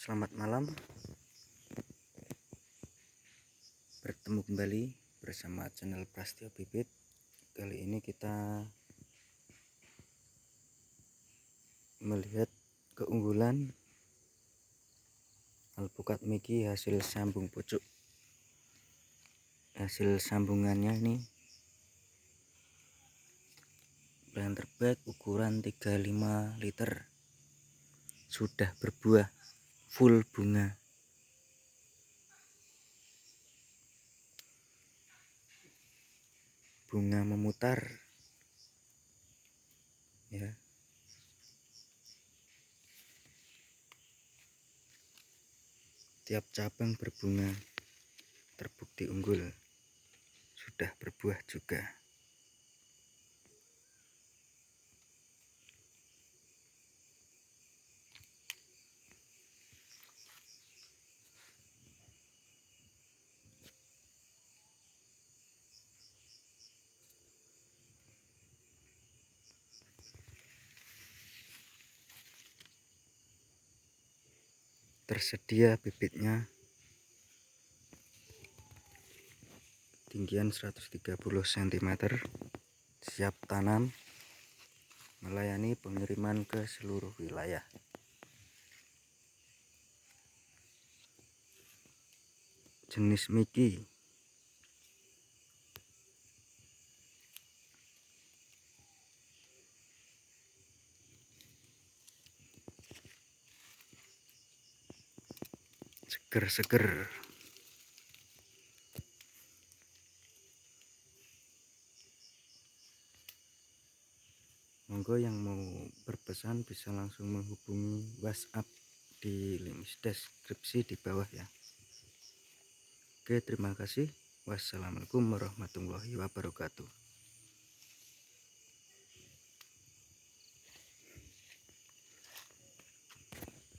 Selamat malam, bertemu kembali bersama channel Prastio Bibit. Kali ini kita melihat keunggulan alpukat Mickey hasil sambung pucuk. Hasil sambungannya ini yang terbaik ukuran 35 liter, sudah berbuah full bunga. Bunga memutar ya. Tiap cabang berbunga, terbukti unggul, sudah berbuah juga. Tersedia bibitnya ketinggian 130 cm, siap tanam, melayani pengiriman ke seluruh wilayah. Jenis Mickey. Seger-seger. Monggo yang mau berpesan bisa langsung menghubungi WhatsApp di link deskripsi di bawah ya. Oke, terima kasih. Wassalamualaikum warahmatullahi wabarakatuh.